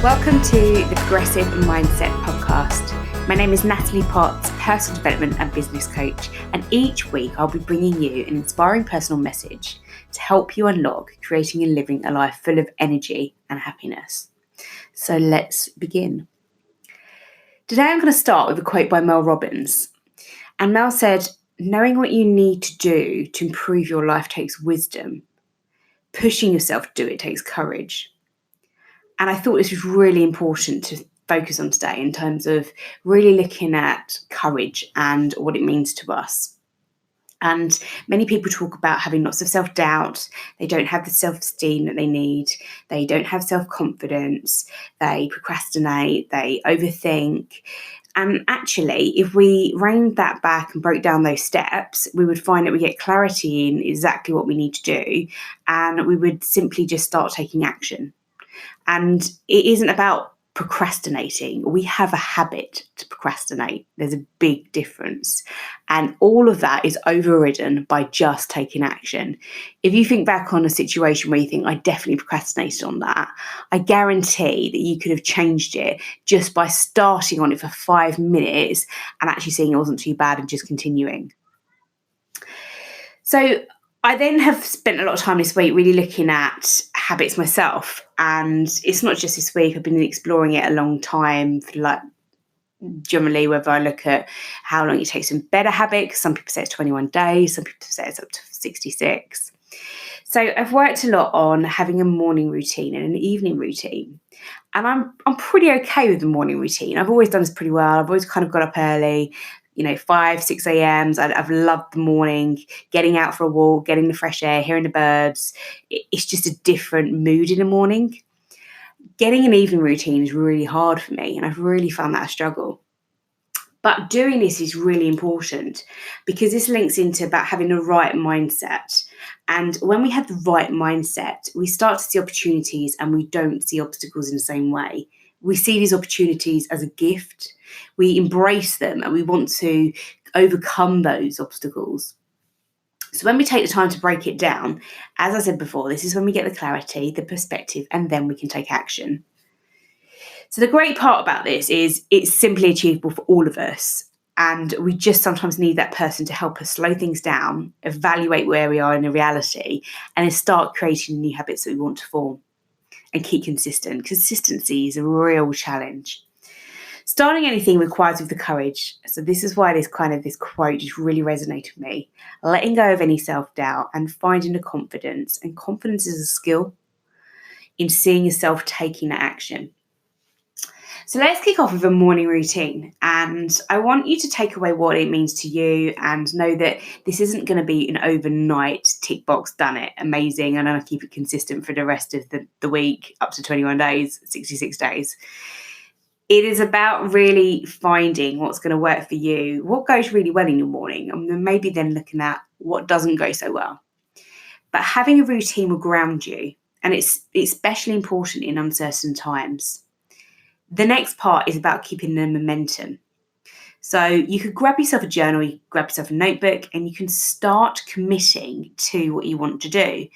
Welcome to the Progressive Mindset podcast. My name is Natalie Potts, personal development and business coach, and each week I'll be bringing you an inspiring personal message to help you unlock creating and living a life full of energy and happiness. So let's begin. Today I'm going to start with a quote by Mel Robbins. And Mel said, "Knowing what you need to do to improve your life takes wisdom. Pushing yourself to do it takes courage." And I thought this was really important to focus on today in terms of really looking at courage and what it means to us. And many people talk about having lots of self-doubt. They don't have the self-esteem that they need. They don't have self-confidence. They procrastinate. They overthink. And actually, if we reined that back and broke down those steps, we would find that we get clarity in exactly what we need to do. And we would simply just start taking action. And it isn't about procrastinating. We have a habit to procrastinate. There's a big difference. And all of that is overridden by just taking action. If you think back on a situation where you think, I definitely procrastinated on that, I guarantee that you could have changed it just by starting on it for 5 minutes and actually seeing it wasn't too bad and just continuing. So I then have spent a lot of time this week really looking at habits myself. And it's not just this week, I've been exploring it a long time, generally, whether I look at how long it takes to embed a habit. Some people say it's 21 days, some people say it's up to 66. So I've worked a lot on having a morning routine and an evening routine. And I'm pretty okay with the morning routine. I've always done this pretty well. I've always kind of got up early, 5, 6 a.m. I've loved the morning, getting out for a walk, getting the fresh air, hearing the birds. It's just a different mood in the morning. Getting an evening routine is really hard for me, and I've really found that a struggle. But doing this is really important because this links into about having the right mindset. And when we have the right mindset, we start to see opportunities and we don't see obstacles in the same way. We see these opportunities as a gift. We embrace them and we want to overcome those obstacles. So when we take the time to break it down, as I said before, this is when we get the clarity, the perspective, and then we can take action. So the great part about this is it's simply achievable for all of us. And we just sometimes need that person to help us slow things down, evaluate where we are in the reality, and then start creating new habits that we want to form and keep consistent. Consistency is a real challenge. Starting anything requires with the courage. So this is why this quote just really resonated with me. Letting go of any self-doubt and finding the confidence. And confidence is a skill in seeing yourself taking that action. So let's kick off with a morning routine. And I want you to take away what it means to you and know that this isn't going to be an overnight tick box, done it, amazing, and I'll keep it consistent for the rest of the week, up to 21 days, 66 days. It is about really finding what's going to work for you, what goes really well in your morning, and then maybe then looking at what doesn't go so well. But having a routine will ground you, and it's especially important in uncertain times. The next part is about keeping the momentum. So you could grab yourself a journal, you could grab yourself a notebook, and you can start committing to what you want to do.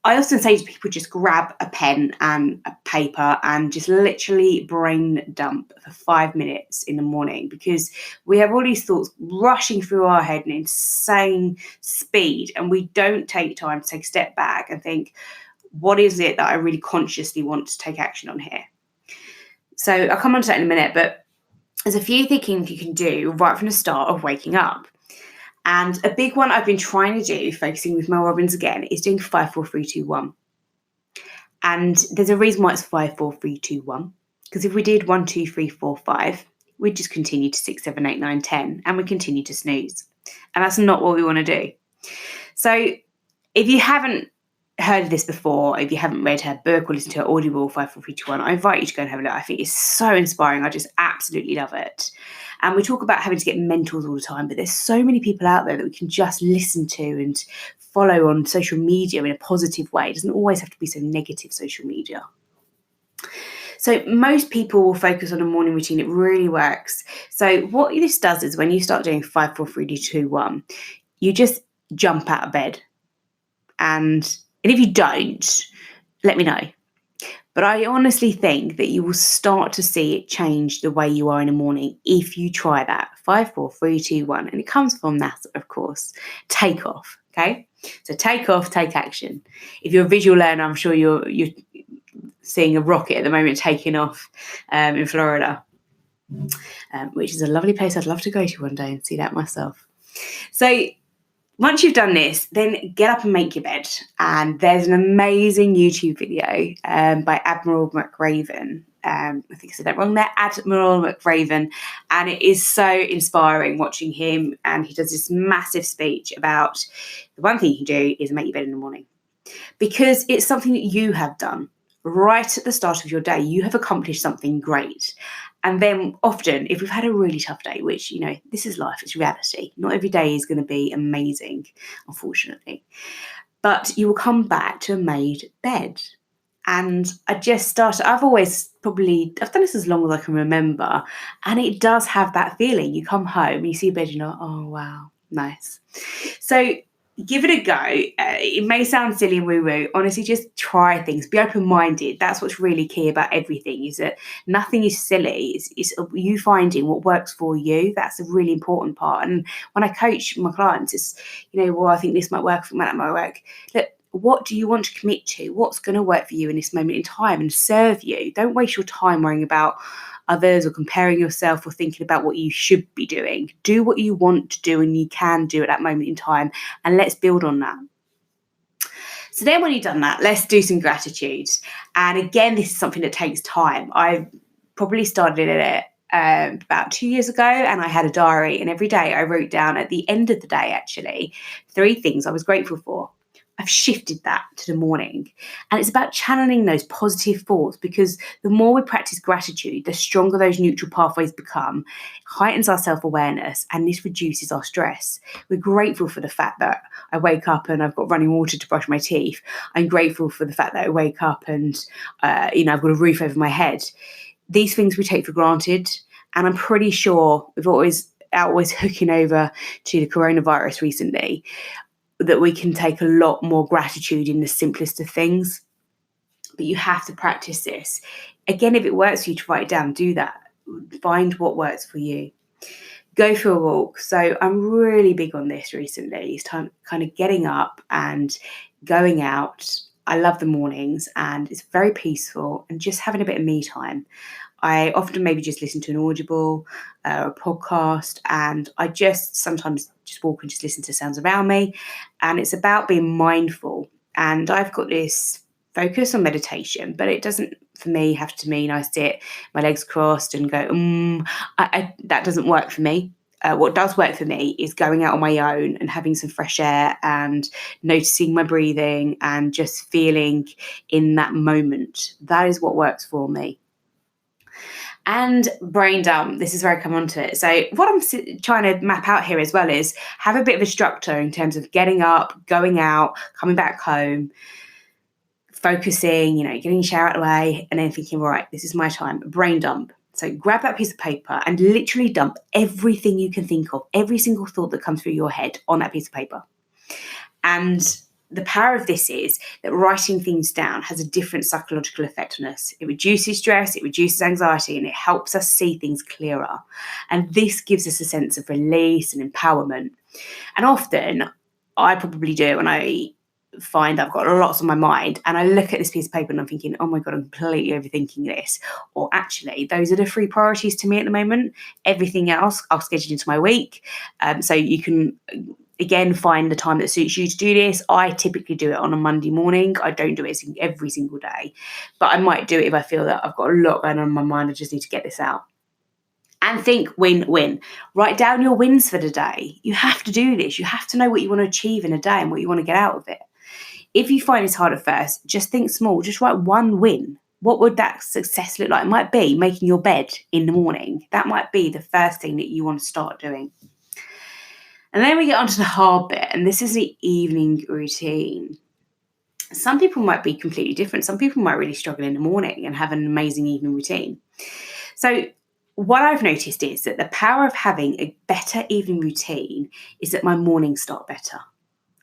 I often say to people, just grab a pen and a paper and just literally brain dump for 5 minutes in the morning, because we have all these thoughts rushing through our head in insane speed, and we don't take time to take a step back and think, what is it that I really consciously want to take action on here? So I'll come on to that in a minute, but there's a few things you can do right from the start of waking up. And a big one I've been trying to do, focusing with Mel Robbins again, is doing 5, 4, 3, 2, 1. And there's a reason why it's 5, 4, 3, 2, 1. Because if we did 1, 2, 3, 4, 5, we'd just continue to 6, 7, 8, 9, 10, and we continue to snooze. And that's not what we want to do. So if you haven't heard of this before, if you haven't read her book or listened to her Audible 5, 4, 3, 2, 1, I invite you to go and have a look. I think it's so inspiring. I just absolutely love it. And we talk about having to get mentors all the time, but there's so many people out there that we can just listen to and follow on social media in a positive way. It doesn't always have to be so negative social media. So most people will focus on a morning routine. It really works. So what this does is when you start doing 5, 4, 3, 2, 1, you just jump out of bed. And if you don't, let me know. But I honestly think that you will start to see it change the way you are in the morning if you try that. 5, 4, 3, 2, 1. And it comes from that, of course. Take off. Okay? So take off, take action. If you're a visual learner, I'm sure you're seeing a rocket at the moment taking off in Florida, which is a lovely place I'd love to go to one day and see that myself. So once you've done this, then get up and make your bed. And there's an amazing YouTube video by Admiral McRaven. I think I said that wrong there, Admiral McRaven. And it is so inspiring watching him. And he does this massive speech about the one thing you can do is make your bed in the morning. Because it's something that you have done right at the start of your day. You have accomplished something great. And then often, if we've had a really tough day, which, this is life, it's reality. Not every day is going to be amazing, unfortunately. But you will come back to a made bed. And I've done this as long as I can remember. And it does have that feeling. You come home, you see a bed, oh, wow, nice. So give it a go. It may sound silly and woo-woo. Honestly, just try things. Be open-minded. That's what's really key about everything, is that nothing is silly. It's you finding what works for you. That's a really important part. And when I coach my clients, it's, I think this might work, that might work. Look, what do you want to commit to? What's going to work for you in this moment in time and serve you? Don't waste your time worrying about others or comparing yourself or thinking about what you should be doing. Do what you want to do and you can do at that moment in time, and let's build on that. So then when you've done that, let's do some gratitude. And again, this is something that takes time. I probably started it about 2 years ago, and I had a diary, and every day I wrote down at the end of the day, actually, 3 things I was grateful for. I've shifted that to the morning. And it's about channeling those positive thoughts, because the more we practice gratitude, the stronger those neutral pathways become, heightens our self-awareness, and this reduces our stress. We're grateful for the fact that I wake up and I've got running water to brush my teeth. I'm grateful for the fact that I wake up and, I've got a roof over my head. These things we take for granted. And I'm pretty sure we've always hooking over to the coronavirus recently, that we can take a lot more gratitude in the simplest of things. But you have to practice this. Again, if it works for you to write it down, do that. Find what works for you. Go for a walk. So I'm really big on this recently. It's time kind of getting up and going out. I love the mornings, and it's very peaceful, and just having a bit of me time. I often maybe just listen to an Audible or a podcast, and I just sometimes just walk and just listen to sounds around me. And it's about being mindful. And I've got this focus on meditation, but it doesn't, for me, have to mean I sit, my legs crossed and go, that doesn't work for me. What does work for me is going out on my own and having some fresh air and noticing my breathing and just feeling in that moment. That is what works for me. And brain dump, this is where I come onto it. So what I'm trying to map out here as well is have a bit of a structure in terms of getting up, going out, coming back home, focusing, getting your shower out of the way, and then thinking, right, this is my time. Brain dump. So grab that piece of paper and literally dump everything you can think of, every single thought that comes through your head on that piece of paper. And the power of this is that writing things down has a different psychological effect on us. It reduces stress, it reduces anxiety, and it helps us see things clearer. And this gives us a sense of release and empowerment. And often, I probably do it when I find I've got lots on my mind, and I look at this piece of paper and I'm thinking, oh my God, I'm completely overthinking this. Or actually, those are the 3 priorities to me at the moment. Everything else I'll schedule into my week. So you can, again, find the time that suits you to do this. I typically do it on a Monday morning. I don't do it every single day, but I might do it if I feel that I've got a lot going on in my mind. I just need to get this out. And think win-win. Write down your wins for the day. You have to do this. You have to know what you want to achieve in a day and what you want to get out of it. If you find it's hard at first, just think small. Just write one win. What would that success look like? It might be making your bed in the morning. That might be the first thing that you want to start doing. And then we get onto the hard bit, and this is the evening routine. Some people might be completely different. Some people might really struggle in the morning and have an amazing evening routine. So what I've noticed is that the power of having a better evening routine is that my mornings start better.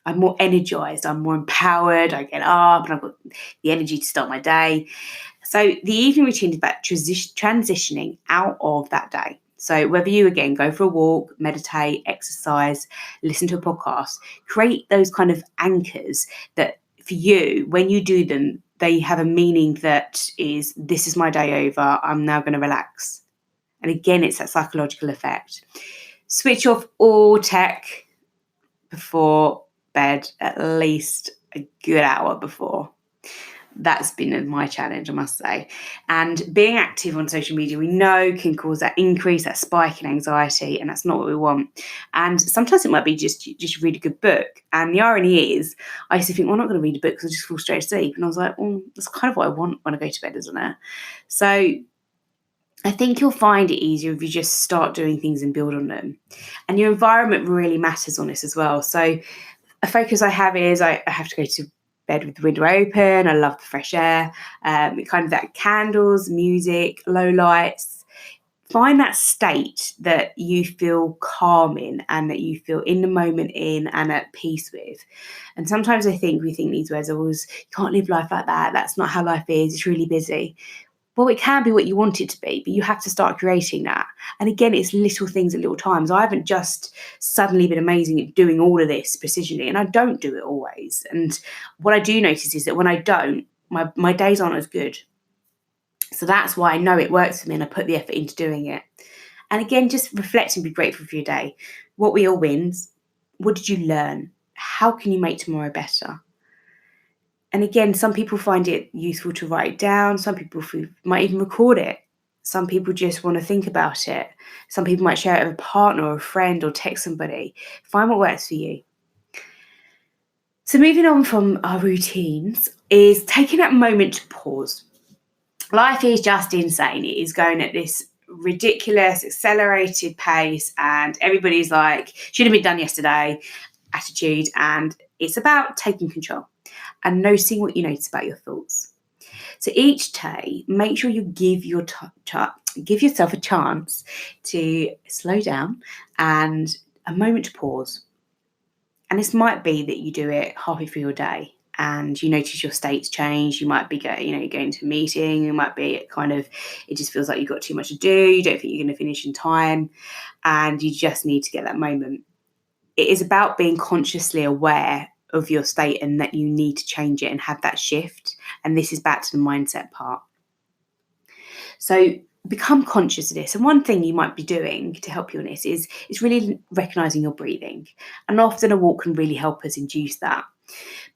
I'm more energized, I'm more empowered, I get up and I've got the energy to start my day. So the evening routine is about transitioning out of that day. So whether you, again, go for a walk, meditate, exercise, listen to a podcast, create those kind of anchors that for you, when you do them, they have a meaning that is, this is my day over, I'm now going to relax. And again, it's that psychological effect. Switch off all tech before bed, at least a good hour before. That's been my challenge, I must say. And being active on social media, we know, can cause that increase, that spike in anxiety, and that's not what we want. And sometimes it might be just read a good book. And the irony is, I used to think, well, I'm not going to read a book because I just fall straight asleep. And I was like, well, that's kind of what I want when I go to bed, isn't it? So I think you'll find it easier if you just start doing things and build on them. And your environment really matters on this as well. So a focus I have is I have to go to bed with the window open. I love the fresh air, kind of that candles, music, low lights. Find that state that you feel calm in and that you feel in the moment in and at peace with. And sometimes we think these words are always, you can't live life like that. That's not how life is. It's really busy. Well, it can be what you want it to be, but you have to start creating that. And again, it's little things at little times. I haven't just suddenly been amazing at doing all of this precisionally, and I don't do it always. And what I do notice is that when I don't, my days aren't as good. So that's why I know it works for me and I put the effort into doing it. And again, just reflect and be grateful for your day. What were your wins? What did you learn? How can you make tomorrow better? And again, some people find it useful to write it down. Some people might even record it. Some people just want to think about it. Some people might share it with a partner or a friend or text somebody. Find what works for you. So moving on from our routines is taking that moment to pause. Life is just insane. It is going at this ridiculous, accelerated pace, and everybody's like, should have been done yesterday attitude. And it's about taking control and noticing what you notice about your thoughts. So each day, make sure you give yourself a chance to slow down and a moment to pause. And this might be that you do it halfway through your day and you notice your state's change. You might be going to a meeting. It might be it just feels like you've got too much to do. You don't think you're going to finish in time, and you just need to get that moment. It is about being consciously aware of your state and that you need to change it and have that shift. And this is back to the mindset part. So become conscious of this. And one thing you might be doing to help you on this is really recognizing your breathing. And often a walk can really help us induce that.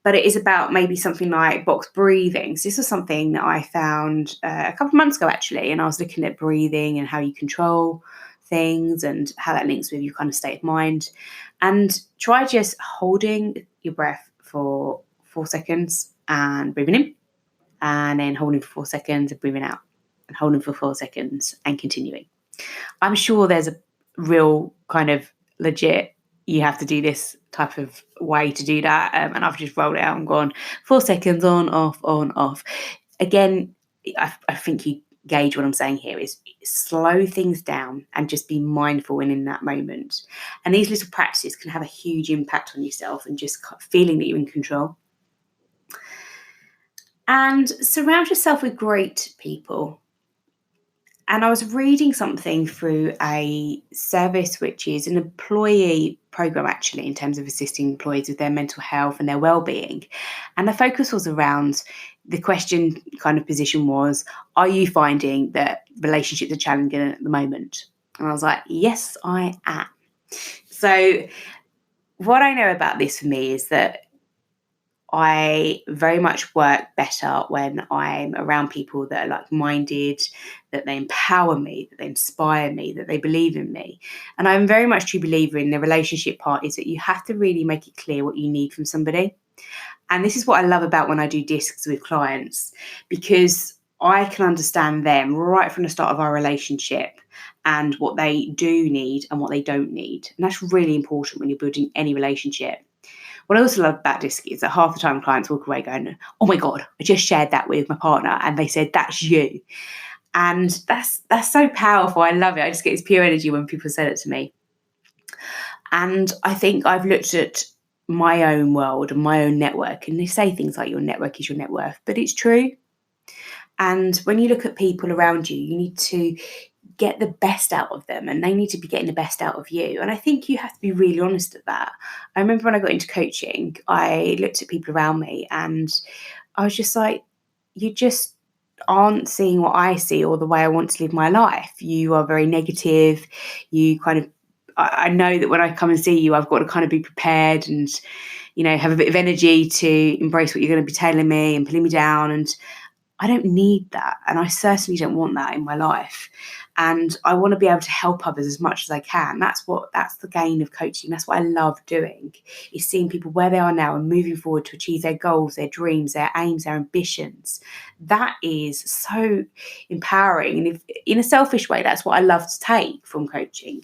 But it is about maybe something like box breathing. So this was something that I found a couple of months ago, actually. And I was looking at breathing and how you control things and how that links with your kind of state of mind. And try just holding your breath for 4 seconds and breathing in, and then holding for 4 seconds and breathing out, and holding for 4 seconds and continuing. I'm sure there's a real kind of legit, you have to do this type of way to do that. And I've just rolled it out and gone 4 seconds on, off. Again, I think you gauge what I'm saying here is slow things down and just be mindful in that moment. And these little practices can have a huge impact on yourself and just feeling that you're in control. And surround yourself with great people. And I was reading something through a service which is an employee program, actually, in terms of assisting employees with their mental health and their well-being. And the focus was around, the question kind of position was, are you finding that relationships are challenging at the moment? And I was like, yes, I am. So what I know about this for me is that I very much work better when I'm around people that are like-minded, that they empower me, that they inspire me, that they believe in me. And I'm very much a true believer in the relationship part is that you have to really make it clear what you need from somebody. And this is what I love about when I do discs with clients, because I can understand them right from the start of our relationship and what they do need and what they don't need. And that's really important when you're building any relationship. What I also love about disc is that half the time clients walk away going, oh my God, I just shared that with my partner and they said, that's you. And that's so powerful. I love it. I just get this pure energy when people say that to me. And I think I've looked at my own world and my own network. And they say things like your network is your net worth, but it's true. And when you look at people around you, you need to get the best out of them and they need to be getting the best out of you. And I think you have to be really honest at that. I remember when I got into coaching, I looked at people around me and I was just like, you just aren't seeing what I see or the way I want to live my life. You are very negative. You kind of, I know that when I come and see you, I've got to kind of be prepared and, have a bit of energy to embrace what you're going to be telling me and pulling me down. And I don't need that. And I certainly don't want that in my life. And I want to be able to help others as much as I can. That's the gain of coaching. That's what I love doing, is seeing people where they are now and moving forward to achieve their goals, their dreams, their aims, their ambitions. That is so empowering. And in a selfish way, that's what I love to take from coaching.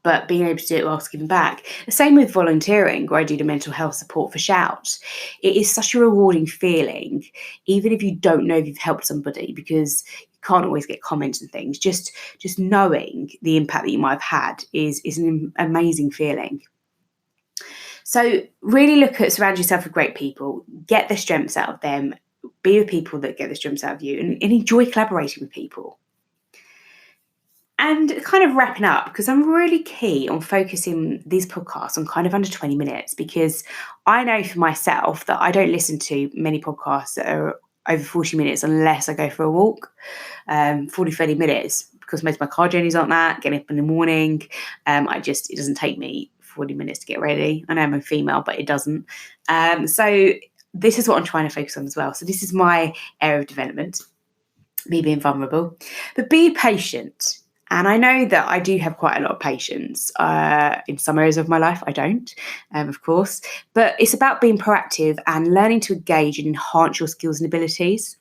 But being able to do it whilst giving back. The same with volunteering, where I do the mental health support for Shout. It is such a rewarding feeling, even if you don't know if you've helped somebody, because you can't always get comments and things. Just knowing the impact that you might have had is an amazing feeling. So really look at surround yourself with great people, get the strengths out of them, be with people that get the strengths out of you, and enjoy collaborating with people. And kind of wrapping up, because I'm really keen on focusing these podcasts on kind of under 20 minutes, because I know for myself that I don't listen to many podcasts that are over 40 minutes unless I go for a walk, 40, 30 minutes, because most of my car journeys aren't that, getting up in the morning. It doesn't take me 40 minutes to get ready. I know I'm a female, but it doesn't. So this is what I'm trying to focus on as well. So this is my area of development, me being vulnerable, but be patient. And I know that I do have quite a lot of patience. In some areas of my life, I don't, of course. But it's about being proactive and learning to engage and enhance your skills and abilities.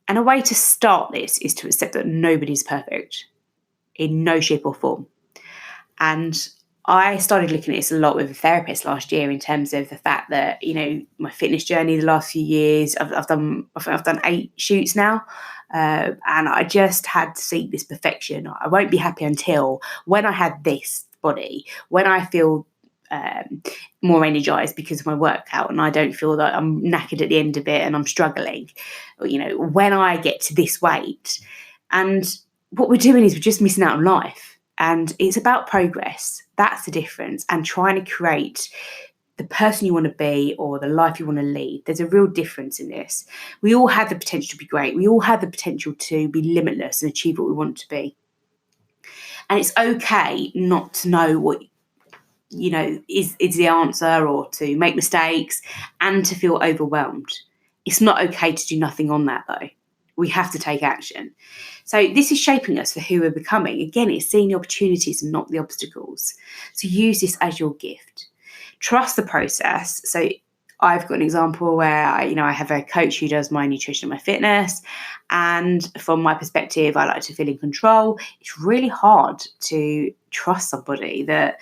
And a way to start this is to accept that nobody's perfect in no shape or form. And I started looking at this a lot with a therapist last year, in terms of the fact that, my fitness journey the last few years, I've done 8 shoots now. And I just had to seek this perfection. I won't be happy until when I had this body, when I feel more energized because of my workout and I don't feel that I'm knackered at the end of it and I'm struggling, when I get to this weight. And what we're doing is we're just missing out on life. And it's about progress. That's the difference. And trying to create the person you want to be or the life you want to lead. There's a real difference in this. We all have the potential to be great. We all have the potential to be limitless and achieve what we want to be. And it's okay not to know what, is the answer, or to make mistakes and to feel overwhelmed. It's not okay to do nothing on that, though. We have to take action. So this is shaping us for who we're becoming. Again, it's seeing the opportunities and not the obstacles. So use this as your gift. Trust the process. So I've got an example where I have a coach who does my nutrition and my fitness. And from my perspective, I like to feel in control. It's really hard to trust somebody that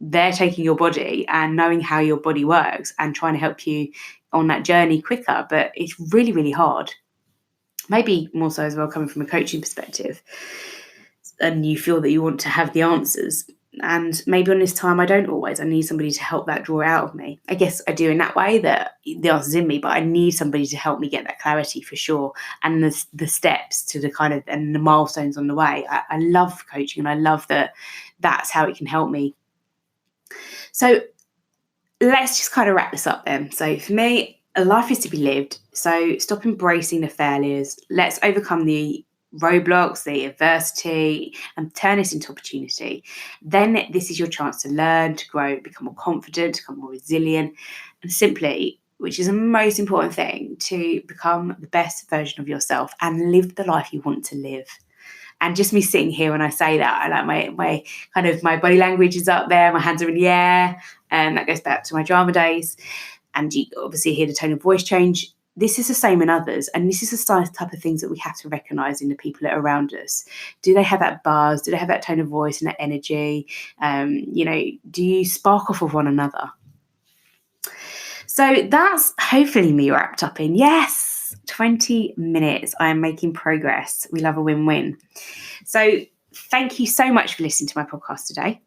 they're taking your body and knowing how your body works and trying to help you on that journey quicker. But it's really, really hard. Maybe more so as well coming from a coaching perspective, and you feel that you want to have the answers. And maybe on this time, I don't always. I need somebody to help that draw out of me. I guess I do in that way, that the answer's in me, but I need somebody to help me get that clarity for sure. And the steps to and the milestones on the way. I love coaching, and I love that that's how it can help me. So let's just kind of wrap this up then. So for me, a life is to be lived. So stop embracing the failures. Let's overcome the roadblocks, the adversity, and turn this into opportunity. Then this is your chance to learn, to grow, become more confident, to become more resilient, and simply, which is the most important thing, to become the best version of yourself and live the life you want to live. And just me sitting here when I say that, I like my kind of my body language is up there, my hands are in the air, and that goes back to my drama days. And you obviously hear the tone of voice change. This is the same in others. And this is the type of things that we have to recognise in the people that are around us. Do they have that buzz? Do they have that tone of voice and that energy? Do you spark off of one another? So that's hopefully me wrapped up in, 20 minutes. I am making progress. We love a win-win. So thank you so much for listening to my podcast today.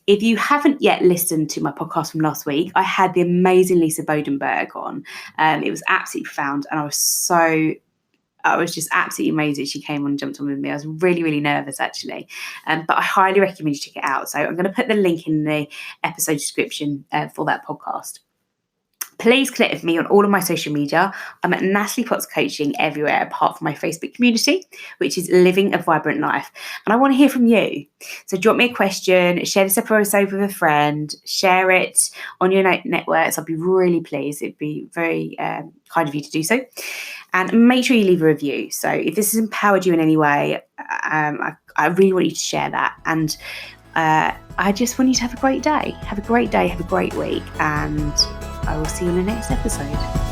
If you haven't yet listened to my podcast from last week, I had the amazing Lisa Bodenberg on. It was absolutely profound, and I was just absolutely amazed that she came on and jumped on with me. I was really, really nervous, actually. But I highly recommend you check it out. So I'm going to put the link in the episode description for that podcast. Please connect with me on all of my social media. I'm at Natalie Potts Coaching everywhere apart from my Facebook community, which is Living a Vibrant Life. And I want to hear from you. So drop me a question, share this episode with a friend, share it on your networks. I'd be really pleased. It'd be very kind of you to do so. And make sure you leave a review. So if this has empowered you in any way, I really want you to share that. And I just want you to have a great day. Have a great day. Have a great week. And I will see you in the next episode.